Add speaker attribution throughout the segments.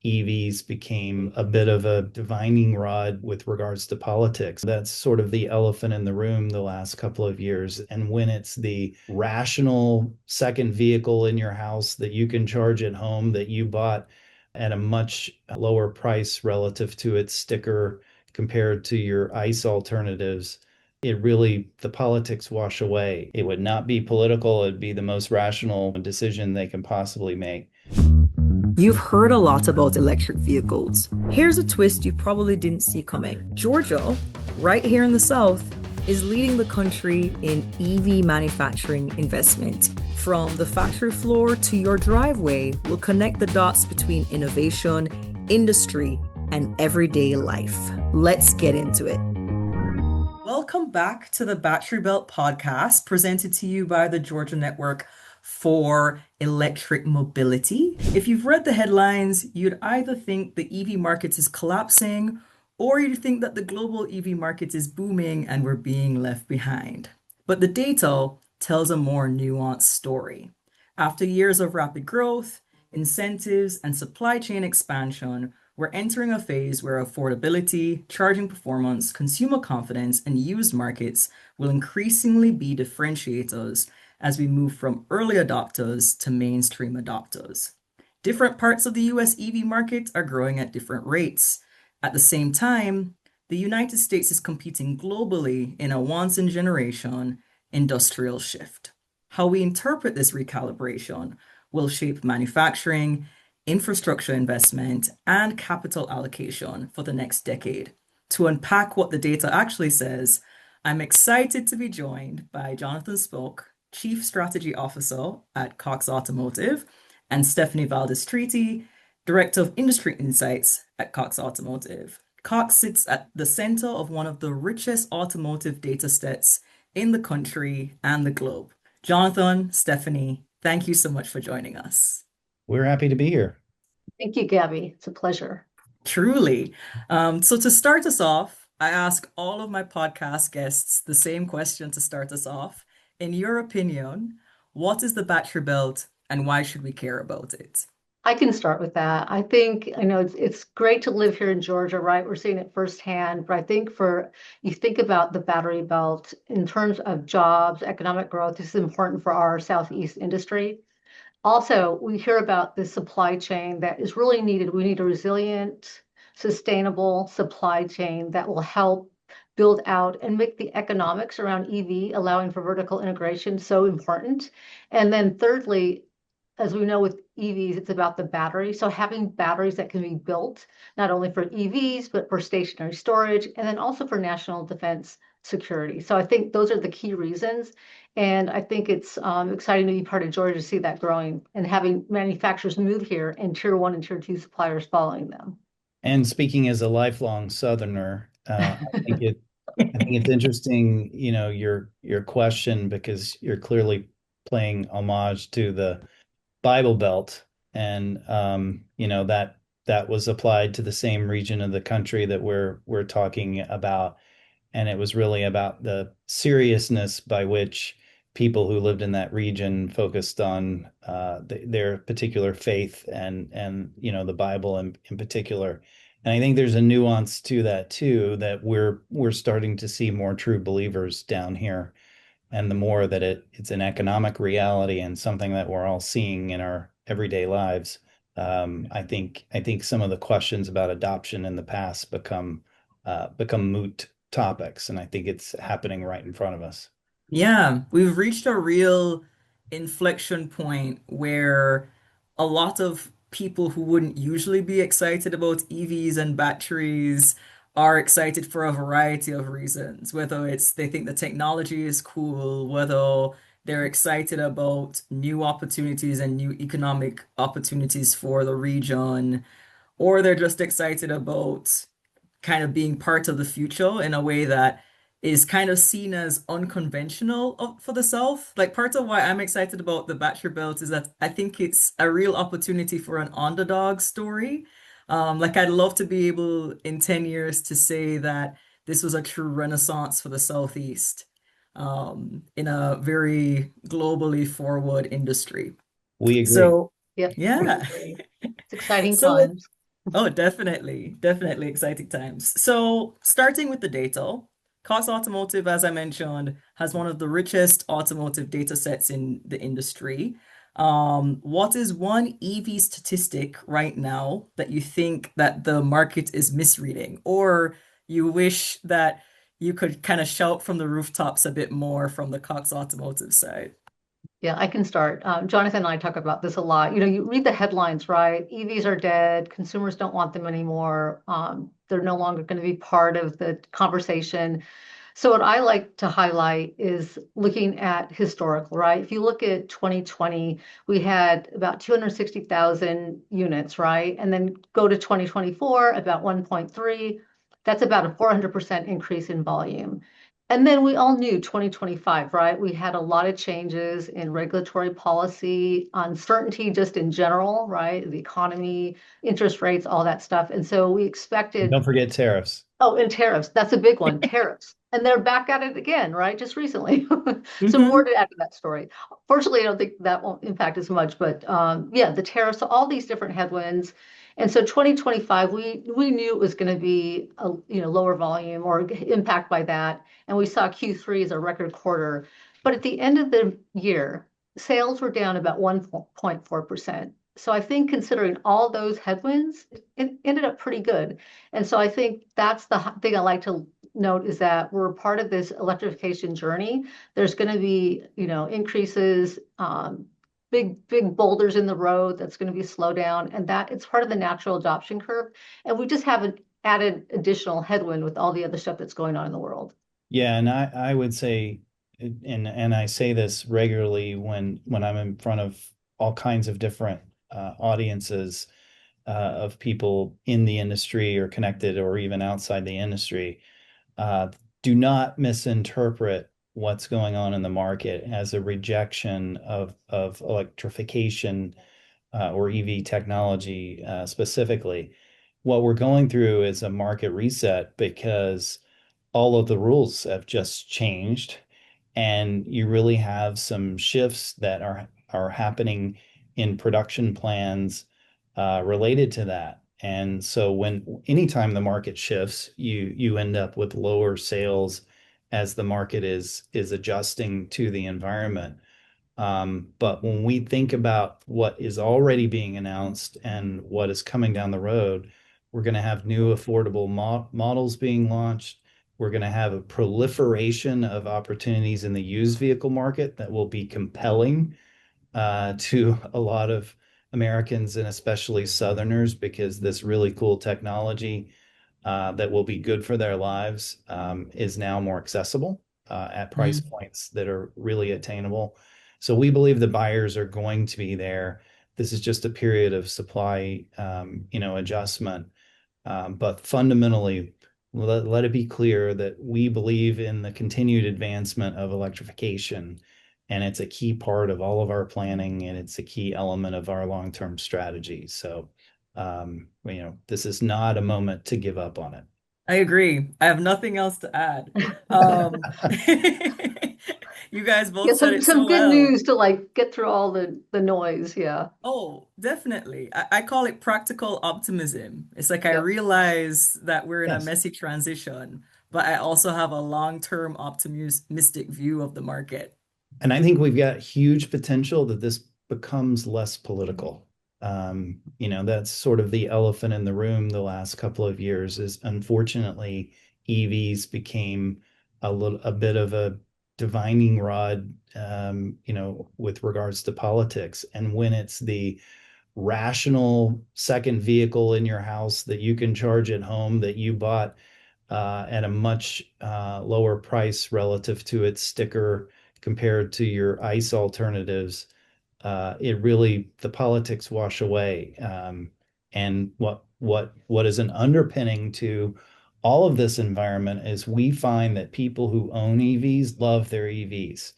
Speaker 1: EVs became a bit of a divining rod with regards to politics. That's sort of the elephant in the room the last couple of years. And when it's the rational second vehicle in your house that you can charge at home that you bought at a much lower price relative to its sticker compared to your ICE alternatives, the politics wash away. It would not be political, it'd be the most rational decision they can possibly make.
Speaker 2: You've heard a lot about electric vehicles. Here's a twist you probably didn't see coming. Georgia, right here in the South, is leading the country in EV manufacturing investment. From the factory floor to your driveway, we'll connect the dots between innovation, industry, and everyday life. Let's get into it. Welcome back to the Battery Belt podcast, presented to you by the Georgia Network for Electric Mobility. If you've read the headlines, you'd either think the EV market is collapsing, or you'd think that the global EV market is booming and we're being left behind. But the data tells a more nuanced story. After years of rapid growth, incentives, and supply chain expansion, we're entering a phase where affordability, charging performance, consumer confidence, and used markets will increasingly be differentiators as we move from early adopters to mainstream adopters. Different parts of the US EV market are growing at different rates. At the same time, the United States is competing globally in a once-in-generation industrial shift. How we interpret this recalibration will shape manufacturing, infrastructure investment, and capital allocation for the next decade. To unpack what the data actually says, I'm excited to be joined by Jonathan Spoke, Chief Strategy Officer at Cox Automotive, and Stephanie Valdez Streaty, Director of Industry Insights at Cox Automotive. Cox sits at the center of one of the richest automotive data sets in the country and the globe. Jonathan, Stephanie, thank you so much for joining us.
Speaker 1: We're happy to be here.
Speaker 3: Thank you, Gabby. It's a pleasure.
Speaker 2: Truly. So to start us off, I ask all of my podcast guests the same question to start us off. In your opinion, what is the battery belt and why should we care about it?
Speaker 3: I can start with that. I think, it's great to live here in Georgia, right? We're seeing it firsthand. But I think you think about the battery belt in terms of jobs, economic growth, this is important for our Southeast industry. Also, we hear about the supply chain that is really needed. We need a resilient, sustainable supply chain that will help build out and make the economics around EV, allowing for vertical integration, so important. And then thirdly, as we know with EVs, it's about the battery. So having batteries that can be built not only for EVs, but for stationary storage, and then also for national defense security. So I think those are the key reasons. And I think it's exciting to be part of Georgia to see that growing and having manufacturers move here and tier one and tier two suppliers following them.
Speaker 1: And speaking as a lifelong Southerner, I think it's interesting, your question, because you're clearly playing homage to the Bible Belt, and that was applied to the same region of the country that we're talking about, and it was really about the seriousness by which people who lived in that region focused on their particular faith and the Bible in particular. And I think there's a nuance to that too, that we're starting to see more true believers down here. And the more that it's an economic reality and something that we're all seeing in our everyday lives, I think some of the questions about adoption in the past become moot topics, and I think it's happening right in front of us.
Speaker 2: Yeah, we've reached a real inflection point where a lot of people who wouldn't usually be excited about EVs and batteries are excited for a variety of reasons, whether it's they think the technology is cool, whether they're excited about new opportunities and new economic opportunities for the region, or they're just excited about kind of being part of the future in a way that is kind of seen as unconventional for the South. Like part of why I'm excited about the Battery Belt is that I think it's a real opportunity for an underdog story. Like I'd love to be able in 10 years to say that this was a true renaissance for the Southeast in a very globally forward industry.
Speaker 1: We agree.
Speaker 2: So
Speaker 3: Yep.
Speaker 2: yeah.
Speaker 3: It's exciting
Speaker 2: So
Speaker 3: times.
Speaker 2: Oh, definitely. Definitely exciting times. So, starting with the data, Cox Automotive, as I mentioned, has one of the richest automotive data sets in the industry. What is one EV statistic right now that you think that the market is misreading, or you wish that you could kind of shout from the rooftops a bit more from the Cox Automotive side?
Speaker 3: Yeah, I can start. Jonathan and I talk about this a lot. You know, you read the headlines, right? EVs are dead. Consumers don't want them anymore. They're no longer going to be part of the conversation. So what I like to highlight is looking at historical, right? If you look at 2020, we had about 260,000 units, right? And then go to 2024, about 1.3. That's about a 400% increase in volume. And then we all knew 2025, right? We had a lot of changes in regulatory policy, uncertainty just in general, right? The economy, interest rates, all that stuff. And so we
Speaker 1: And
Speaker 3: expected.
Speaker 1: don't forget tariffs.
Speaker 3: Oh, and tariffs. That's a big one. Tariffs. And they're back at it again, right? Just recently. So more
Speaker 2: Hmm.
Speaker 3: to add to that story. Fortunately, I don't think that won't impact as much, but yeah, the tariffs, so all these different headwinds. And so 2025, we knew it was going to be a lower volume or impact by that. And we saw Q3 as a record quarter. But at the end of the year, sales were down about 1.4%. So I think considering all those headwinds, it ended up pretty good. And so I think that's the thing I like to note is that we're part of this electrification journey. There's going to be, increases, big boulders in the road. That's going to be a slowdown, and that it's part of the natural adoption curve. And we just haven't added additional headwind with all the other stuff that's going on in the world.
Speaker 1: Yeah, and I would say, and I say this regularly when I'm in front of all kinds of different audiences of people in the industry or connected or even outside the industry. Uh, do not misinterpret what's going on in the market as a rejection of electrification or EV technology specifically. What we're going through is a market reset because all of the rules have just changed, and you really have some shifts that are happening in production plans related to that. And so when anytime the market shifts, you end up with lower sales as the market is adjusting to the environment. But when we think about what is already being announced and what is coming down the road, we're going to have new affordable models being launched. We're going to have a proliferation of opportunities in the used vehicle market that will be compelling to a lot of Americans and especially Southerners because this really cool technology that will be good for their lives is now more accessible at price points that are really attainable. So we believe the buyers are going to be there. This is just a period of supply, adjustment. But fundamentally, let it be clear that we believe in the continued advancement of electrification, and it's a key part of all of our planning, and it's a key element of our long-term strategy. So, this is not a moment to give up on it.
Speaker 2: I agree. I have nothing else to add. You guys
Speaker 3: Yeah,
Speaker 2: both said it
Speaker 3: some
Speaker 2: so
Speaker 3: good
Speaker 2: well.
Speaker 3: news to like get through all the noise. Yeah.
Speaker 2: Oh, definitely. I call it practical optimism. It's like I
Speaker 3: Yep.
Speaker 2: realize that we're in a
Speaker 1: Yes.
Speaker 2: messy transition, but I also have a long-term optimistic view of the market.
Speaker 1: And I think we've got huge potential that this becomes less political. That's sort of the elephant in the room the last couple of years is unfortunately EVs became a bit of a divining rod, with regards to politics. And when it's the rational second vehicle in your house that you can charge at home that you bought at a much lower price relative to its sticker compared to your ICE alternatives, the politics wash away. And what is an underpinning to all of this environment is we find that people who own EVs love their EVs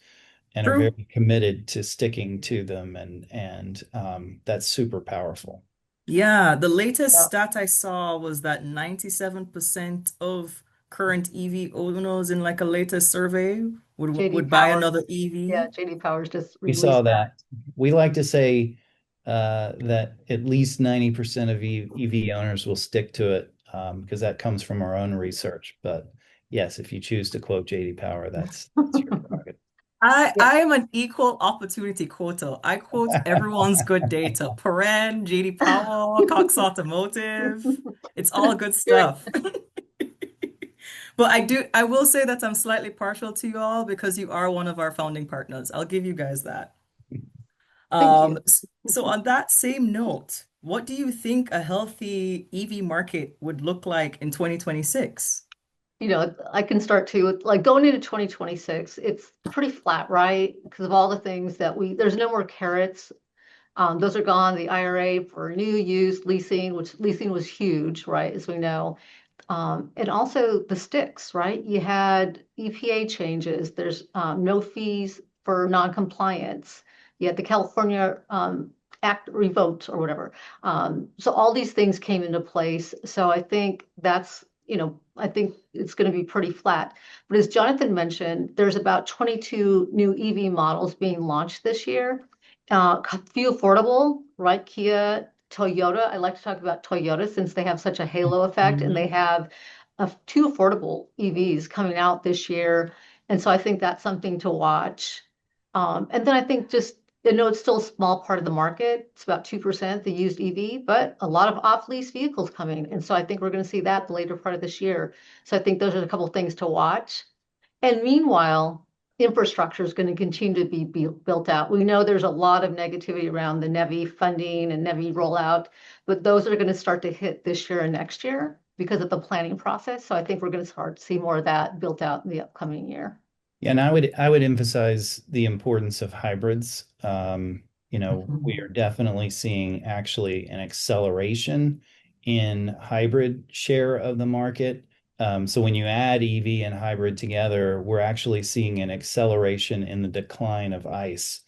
Speaker 1: and are
Speaker 2: True.
Speaker 1: very committed to sticking to them, and that's super powerful.
Speaker 2: Yeah, the latest
Speaker 3: Yep.
Speaker 2: stat I saw was that 97% of current EV owners in like a latest survey would
Speaker 3: JD
Speaker 2: would buy
Speaker 3: Power.
Speaker 2: another
Speaker 3: Yeah,
Speaker 2: EV.
Speaker 3: JD Powers just
Speaker 1: We saw
Speaker 3: released that.
Speaker 1: that. We like to say that at least 90% of EV owners will stick to it, because that comes from our own research. But yes, if you choose to quote JD Power, that's your prerogative.
Speaker 2: I
Speaker 3: Yeah.
Speaker 2: I am an equal opportunity quoter. I quote everyone's good data. Paren, JD Power, Cox Automotive. It's all good
Speaker 3: Good.
Speaker 2: stuff. But I will say that I'm slightly partial to you all because you are one of our founding partners. I'll give you guys that.
Speaker 3: Thank you.
Speaker 2: So on that same note, what do you think a healthy EV market would look like in 2026?
Speaker 3: I can start too with like going into 2026, it's pretty flat, right? Because of all the things that there's no more carrots. Those are gone. The IRA for new use leasing, which leasing was huge, right? As we know. And also the sticks, right? You had EPA changes. There's no fees for non-compliance. You had the California Act revoked or whatever. So all these things came into place. So I think I think it's going to be pretty flat. But as Jonathan mentioned, there's about 22 new EV models being launched this year. Few affordable, right? Kia, Toyota. I like to talk about Toyota since they have such a halo effect and they
Speaker 2: Mhm.
Speaker 3: have two affordable EVs coming out this year. And so I think that's something to watch. And then I think it's still a small part of the market. It's about 2%, the used EV, but a lot of off-lease vehicles coming. And so I think we're going to see that the later part of this year. So I think those are a couple of things to watch. And meanwhile, infrastructure is going to continue to be built out. We know there's a lot of negativity around the NEVI funding and NEVI rollout, but those are going to start to hit this year and next year because of the planning process. So I think we're going to start to see more of that built out in the upcoming year.
Speaker 1: Yeah, and I would emphasize the importance of hybrids. We
Speaker 2: Mhm.
Speaker 1: are definitely seeing actually an acceleration in hybrid share of the market. So when you add EV and hybrid together, we're actually seeing an acceleration in the decline of ICE,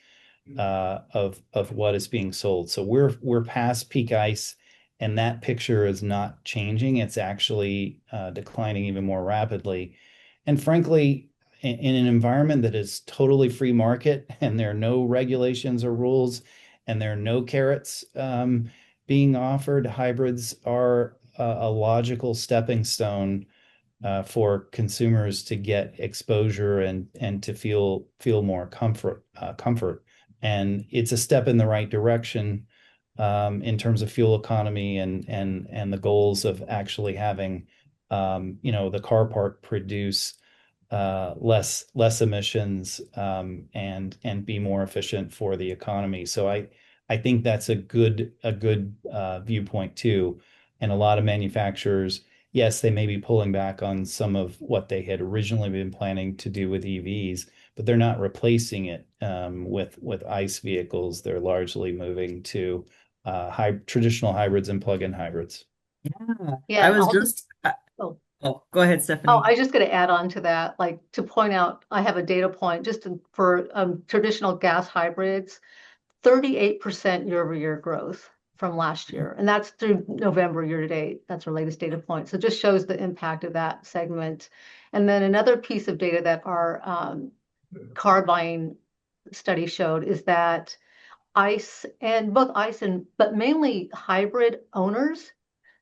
Speaker 1: of what is being sold. So we're past peak ICE, and that picture is not changing. It's actually declining even more rapidly. And frankly, in an environment that is totally free market and there are no regulations or rules and there are no carrots being offered, hybrids are a logical stepping stone for consumers to get exposure and to feel more comfort. And it's a step in the right direction, in terms of fuel economy and the goals of actually having, the car park produce less emissions, and be more efficient for the economy. So I think that's a good viewpoint too. And a lot of manufacturers, yes, they may be pulling back on some of what they had originally been planning to do with EVs, but they're not replacing it, with ICE vehicles. They're largely moving to traditional hybrids and plug-in hybrids.
Speaker 2: Yeah.
Speaker 3: Yeah,
Speaker 2: I
Speaker 3: and
Speaker 2: was
Speaker 3: I'll just
Speaker 2: just
Speaker 3: oh,
Speaker 2: oh, go ahead,
Speaker 3: I
Speaker 2: Stephanie.
Speaker 3: was just going to add on to that, like to point out, I have a data point for traditional gas hybrids. 38% year-over-year growth from last year. And that's through November year to date. That's our latest data point. So it just shows the impact of that segment. And then another piece of data that our car buying study showed is that ICE and both ICE but mainly hybrid owners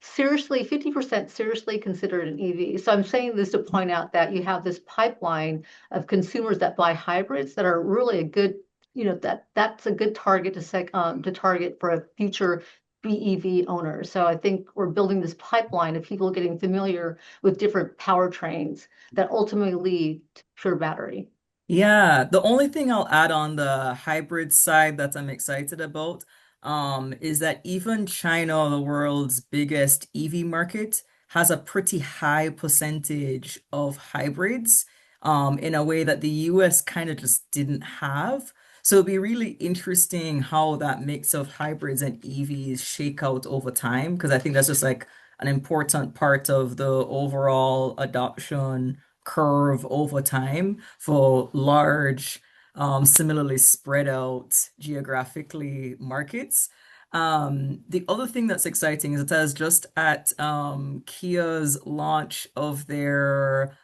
Speaker 3: seriously, 50% seriously consider it an EV. So I'm saying this to point out that you have this pipeline of consumers that buy hybrids that are really a good, that's a good target to target for a future BEV owner. So I think we're building this pipeline of people getting familiar with different powertrains that ultimately lead to pure battery.
Speaker 2: Yeah, the only thing I'll add on the hybrid side that I'm excited about, is that even China, the world's biggest EV market, has a pretty high percentage of hybrids, in a way that the US kind of just didn't have. So it'll be really interesting how that mix of hybrids and EVs shake out over time, because I think that's just like an important part of the overall adoption curve over time for large, similarly spread out geographically markets. The other thing that's exciting is that I was just at Kia's launch of their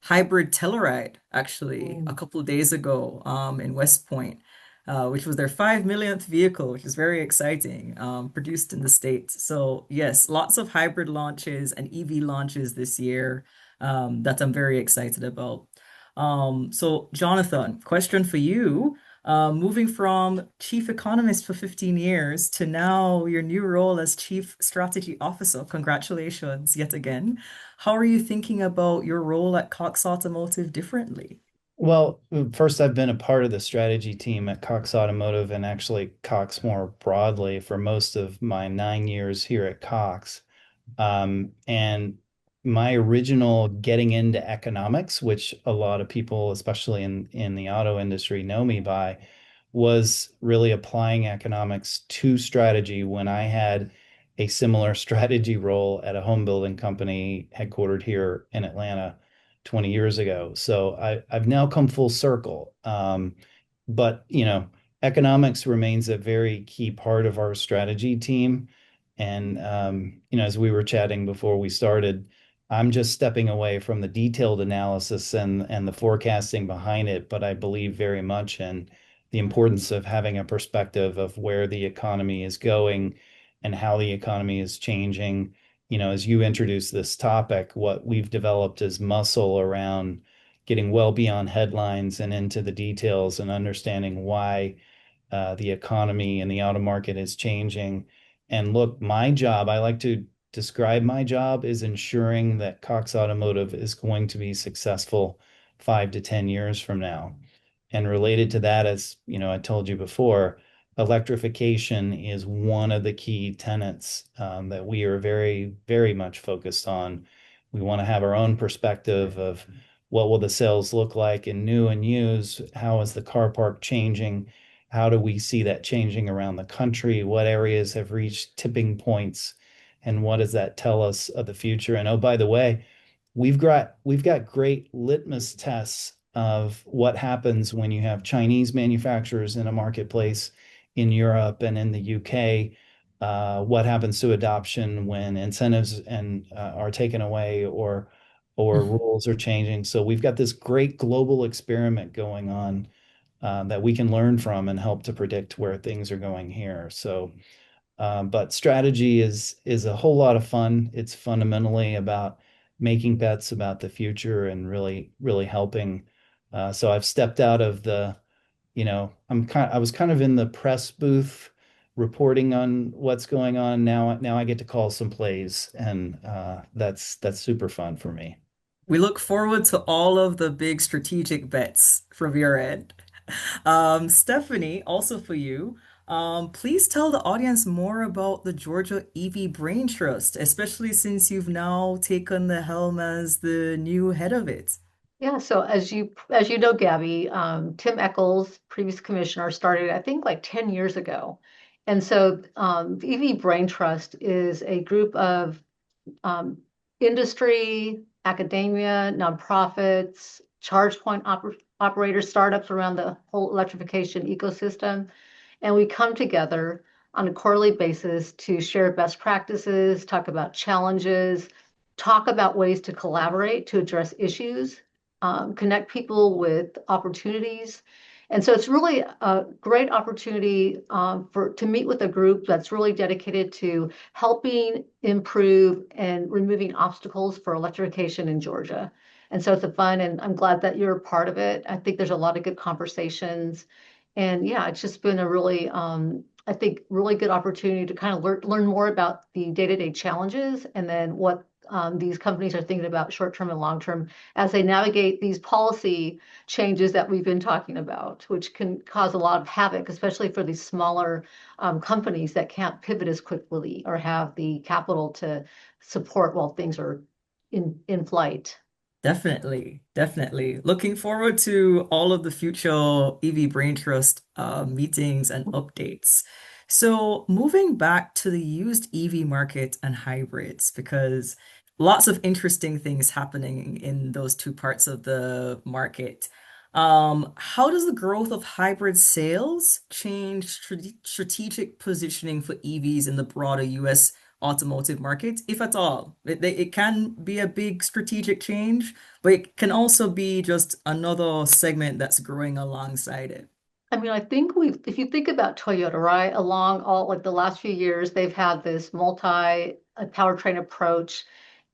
Speaker 2: hybrid Telluride actually a
Speaker 3: Mm.
Speaker 2: couple of days ago in West Point. which was their 5 millionth vehicle, which is very exciting, produced in the States. So yes, lots of hybrid launches and EV launches this year that I'm very excited about. So Jonathan, question for you. Moving from chief economist for 15 years to now your new role as chief strategy officer. Congratulations yet again. How are you thinking about your role at Cox Automotive differently?
Speaker 1: Well, first, I've been a part of the strategy team at Cox Automotive and actually Cox more broadly for most of my 9 years here at Cox. And my original getting into economics, which a lot of people, especially in the auto industry, know me by, was really applying economics to strategy when I had a similar strategy role at a home building company headquartered here in Atlanta 20 years ago. So I've now come full circle. But economics remains a very key part of our strategy team. And as we were chatting before we started, I'm just stepping away from the detailed analysis and the forecasting behind it, but I believe very much in the importance of having a perspective of where the economy is going and how the economy is changing. As you introduce this topic, what we've developed is muscle around getting well beyond headlines and into the details and understanding why the economy and the auto market is changing. And look, my job, I like to describe my job is ensuring that Cox Automotive is going to be successful 5 to 10 years from now. And related to that, as I told you before, electrification is one of the key tenets that we are very, very much focused on. We want to have our own perspective of what will the sales look like in new and used? How is the car park changing? How do we see that changing around the country? What areas have reached tipping points? And what does that tell us of the future? And oh, by the way, we've got great litmus tests of what happens when you have Chinese manufacturers in a marketplace in Europe and in the UK. What happens to adoption when incentives and are taken away or rules are changing? So we've got this great global experiment going on that we can learn from and help to predict where things are going here. So but strategy is a whole lot of fun. It's fundamentally about making bets about the future and really, really helping. So I've stepped out of I was kind of in the press booth reporting on what's going on. Now I get to call some plays, and that's super fun for me.
Speaker 2: We look forward to all of the big strategic bets from your end. Stephanie, also for you, please tell the audience more about the Georgia EV Brain Trust, especially since you've now taken the helm as the new head of it.
Speaker 3: Yeah, so as you know, Gabby, Tim Eccles, previous commissioner, started I think like 10 years ago. And so the EV Brain Trust is a group of industry, academia, nonprofits, charge point operators, startups around the whole electrification ecosystem. And we come together on a quarterly basis to share best practices, talk about challenges, talk about ways to collaborate to address issues, connect people with opportunities. And so it's really a great opportunity to meet with a group that's really dedicated to helping improve and removing obstacles for electrification in Georgia. And so it's a fun, and I'm glad that you're a part of it. I think there's a lot of good conversations. And yeah, it's just been a really, I think, really good opportunity to kind of learn more about the day-to-day challenges and then what these companies are thinking about short-term and long-term as they navigate these policy changes that we've been talking about, which can cause a lot of havoc, especially for these smaller companies that can't pivot as quickly or have the capital to support while things are in flight.
Speaker 2: Definitely, definitely. Looking forward to all of the future EV Brain Trust meetings and updates. So, moving back to the used EV market and hybrids, because lots of interesting things happening in those two parts of the market. How does the growth of hybrid sales change strategic positioning for EVs in the broader US automotive market, if at all? It can be a big strategic change, but it can also be just another segment that's growing alongside it.
Speaker 3: I mean, I think if you think about Toyota, right, along all like the last few years, they've had this powertrain approach.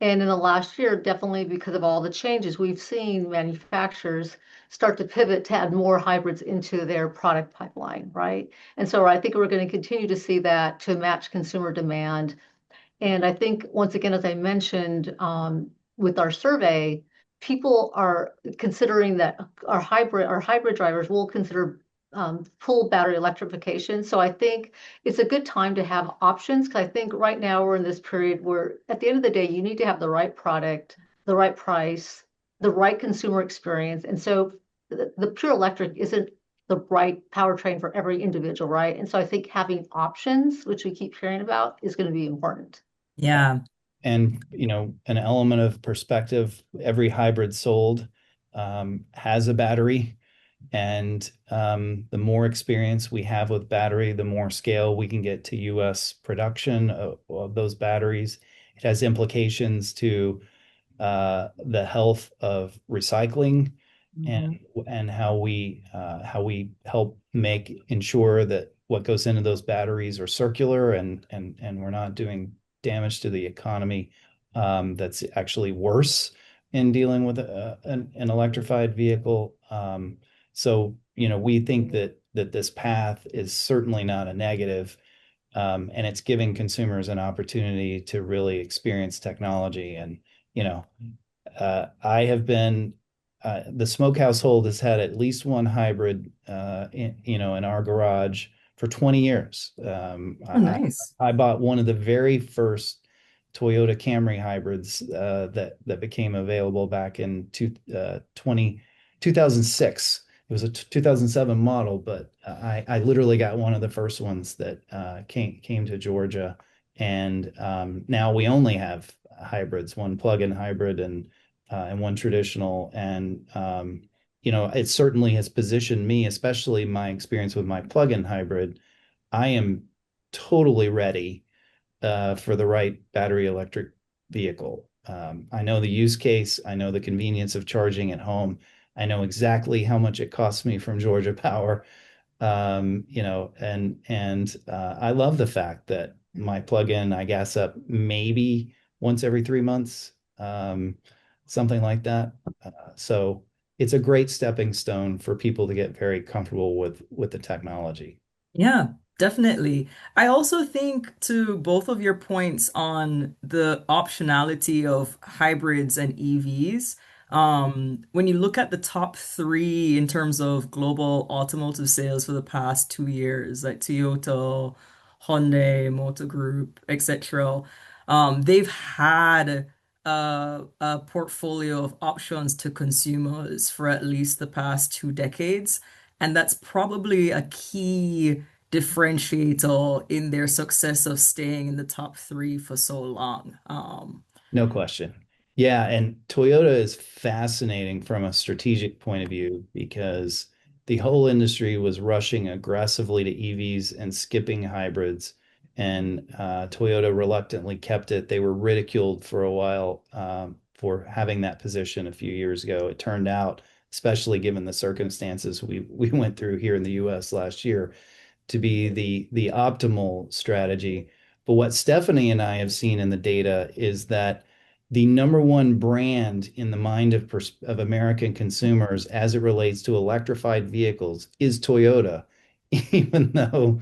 Speaker 3: And in the last year, definitely because of all the changes, we've seen manufacturers start to pivot to add more hybrids into their product pipeline, right? And so I think we're going to continue to see that to match consumer demand. And I think, once again, as I mentioned, with our survey, people are considering that our hybrid drivers will consider full battery electrification. So I think it's a good time to have options, because I think right now we're in this period where at the end of the day, you need to have the right product, the right price, the right consumer experience. And so the pure electric isn't the right powertrain for every individual, right? And so I think having options, which we keep hearing about, is going to be important.
Speaker 2: Yeah.
Speaker 1: And, an element of perspective, every hybrid sold has a battery. And the more experience we have with battery, the more scale we can get to US production of those batteries. It has implications to the health of recycling and
Speaker 2: Mhm.
Speaker 1: how we help ensure that what goes into those batteries are circular and we're not doing damage to the economy that's actually worse in dealing with an electrified vehicle. So we think that this path is certainly not a negative, and it's giving consumers an opportunity to really experience technology. And you know, I have been the Smoke household has had at least one hybrid, in our garage for 20 years.
Speaker 2: Oh, nice.
Speaker 1: I bought one of the very first Toyota Camry hybrids that became available back in 2006. It was a 2007 model, but I literally got one of the first ones that came to Georgia, and now we only have hybrids, one plug-in hybrid and one traditional. And it certainly has positioned me, especially my experience with my plug-in hybrid. I am totally ready for the right battery electric vehicle. I know the use case. I know the convenience of charging at home. I know exactly how much it costs me from Georgia Power. And I love the fact that my plug-in, I gas up maybe once every 3 months, something like that. So it's a great stepping stone for people to get very comfortable with the technology.
Speaker 2: Yeah, definitely. I also think to both of your points on the optionality of hybrids and EVs, when you look at the top three in terms of global automotive sales for the past 2 years, like Toyota, Hyundai, Motor Group, etc., they've had a portfolio of options to consumers for at least the past 2 decades. And that's probably a key differentiator in their success of staying in the top three for so long.
Speaker 1: No question. Yeah, and Toyota is fascinating from a strategic point of view because the whole industry was rushing aggressively to EVs and skipping hybrids, and Toyota reluctantly kept it. They were ridiculed for a while for having that position a few years ago. It turned out, especially given the circumstances we went through here in the US last year, to be the optimal strategy. But what Stephanie and I have seen in the data is that the number one brand in the mind of American consumers as it relates to electrified vehicles is Toyota, even though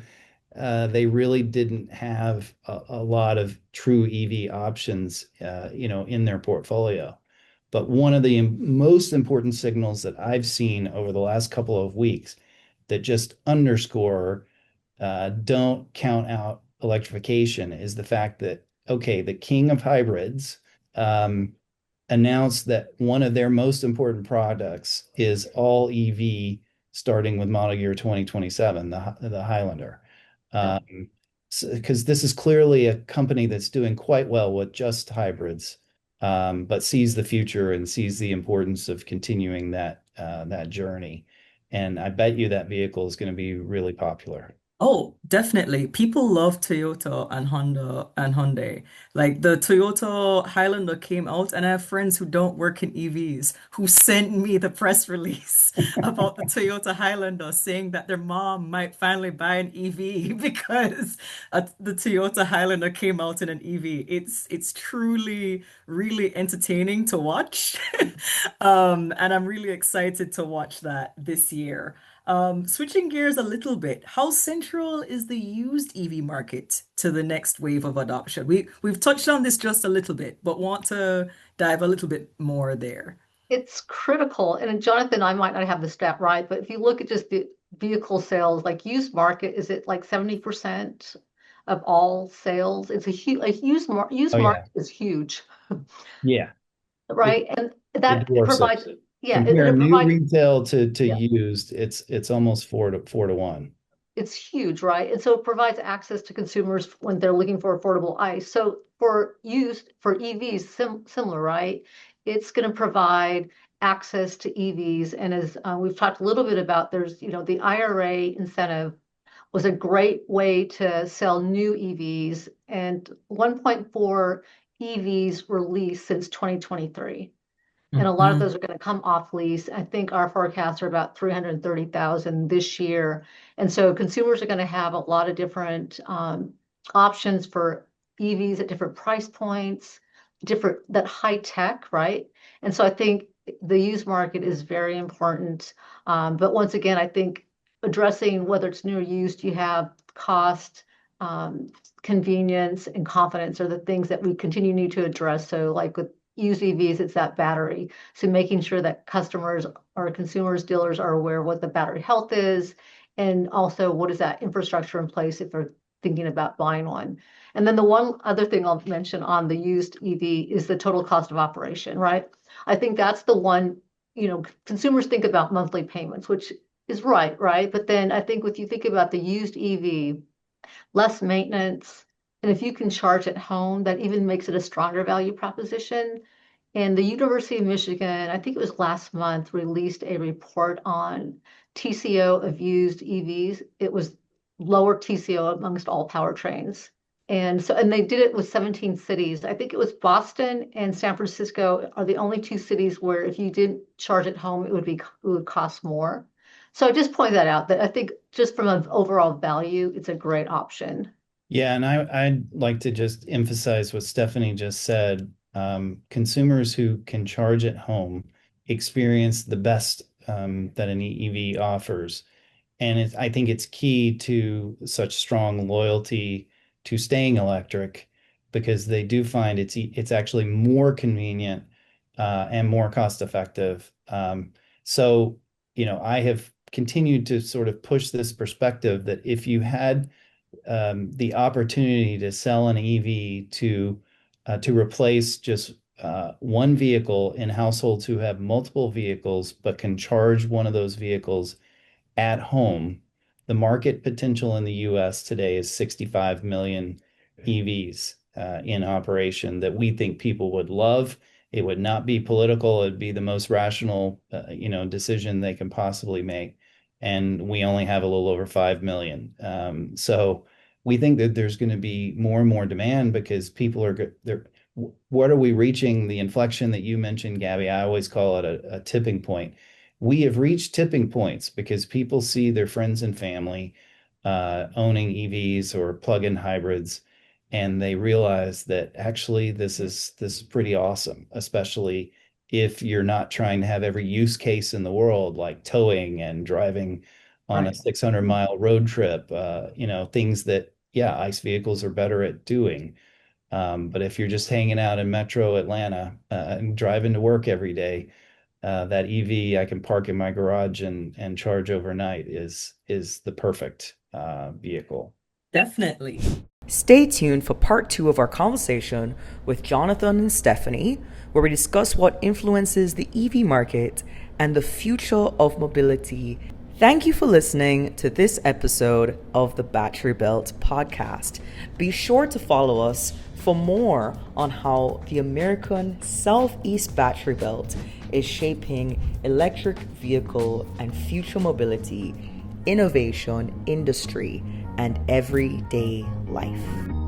Speaker 1: they really didn't have a lot of true EV options, in their portfolio. But one of the most important signals that I've seen over the last couple of weeks that just underscore don't count out electrification is the fact that, okay, the king of hybrids um, announced that one of their most important products is all EV starting with model year 2027, the Highlander.
Speaker 3: Yeah.
Speaker 1: Because this is clearly a company that's doing quite well with just hybrids, but sees the future and sees the importance of continuing that journey. And I bet you that vehicle is going to be really popular.
Speaker 2: Oh, definitely. People love Toyota and Honda and Hyundai. Like the Toyota Highlander came out, and I have friends who don't work in EVs who sent me the press release about the Toyota Highlander saying that their mom might finally buy an EV because the Toyota Highlander came out in an EV. It's truly really entertaining to watch. And I'm really excited to watch that this year. Switching gears a little bit, how central is the used EV market to the next wave of adoption? We've touched on this just a little bit, but want to dive a little bit more there.
Speaker 3: It's critical. And Jonathan, I might not have the stat right, but if you look at just the vehicle sales, like used market, is it like 70% of all sales? It's a huge, like used
Speaker 1: Oh yeah.
Speaker 3: market is huge,
Speaker 1: Yeah. It
Speaker 3: right? And
Speaker 1: it
Speaker 3: that it
Speaker 1: dwarfs it.
Speaker 3: provides, yeah, and
Speaker 1: Compare
Speaker 3: it
Speaker 1: new
Speaker 3: provides,
Speaker 1: retail to
Speaker 3: yeah.
Speaker 1: used, it's almost four to one.
Speaker 3: It's huge, right? And so it provides access to consumers when they're looking for affordable ICE. So for EVs, similar, right? It's going to provide access to EVs. And as we've talked a little bit about, there's, the IRA incentive was a great way to sell new EVs, and 1.4 EVs released since 2023. And a lot of those
Speaker 2: Mhm.
Speaker 3: are going to come off lease. I think our forecasts are about 330,000 this year. And so consumers are going to have a lot of different options for EVs at different price points, different that high tech, right? And so I think the used market is very important. But once again, I think addressing whether it's new or used, you have cost, um, convenience, and confidence are the things that we continue need to address. So like with used EVs, it's that battery. So making sure that customers or consumers, dealers are aware of what the battery health is, and also what is that infrastructure in place if they're thinking about buying one. And then the one other thing I'll mention on the used EV is the total cost of operation, right? I think that's the one, consumers think about monthly payments, which is right, right? But then I think if you think about the used EV, less maintenance. And if you can charge at home, that even makes it a stronger value proposition. And the University of Michigan, I think it was last month, released a report on TCO of used EVs. It was lower TCO amongst all powertrains. And they did it with 17 cities. I think it was Boston and San Francisco are the only two cities where if you didn't charge at home, it would cost more. So I just point that out that I think just from an overall value, it's a great option.
Speaker 1: Yeah, and I'd like to just emphasize what Stephanie just said. Consumers who can charge at home experience the best that an EV offers. And I think it's key to such strong loyalty to staying electric because they do find it's actually more convenient and more cost effective. So, I have continued to sort of push this perspective that if you had the opportunity to sell an EV to replace just one vehicle in households who have multiple vehicles but can charge one of those vehicles at home, the market potential in the US today is 65 million EVs in operation that we think people would love. It would not be political. It'd be the most rational, decision they can possibly make. And we only have a little over 5 million. So we think that there's going to be more and more demand because people are they're what are we reaching the inflection that you mentioned, Gabby? I always call it a tipping point. We have reached tipping points because people see their friends and family owning EVs or plug-in hybrids, and they realize that actually this is pretty awesome, especially if you're not trying to have every use case in the world, like towing and driving on a
Speaker 3: Right.
Speaker 1: 600-mile road trip, things that, yeah, ICE vehicles are better at doing. But if you're just hanging out in Metro Atlanta and driving to work every day, that EV I can park in my garage and charge overnight is the perfect vehicle.
Speaker 2: Definitely. Stay tuned for part two of our conversation with Jonathan and Stephanie, where we discuss what influences the EV market and the future of mobility. Thank you for listening to this episode of the Battery Belt podcast. Be sure to follow us for more on how the American Southeast Battery Belt is shaping electric vehicle and future mobility, innovation, industry, and everyday life.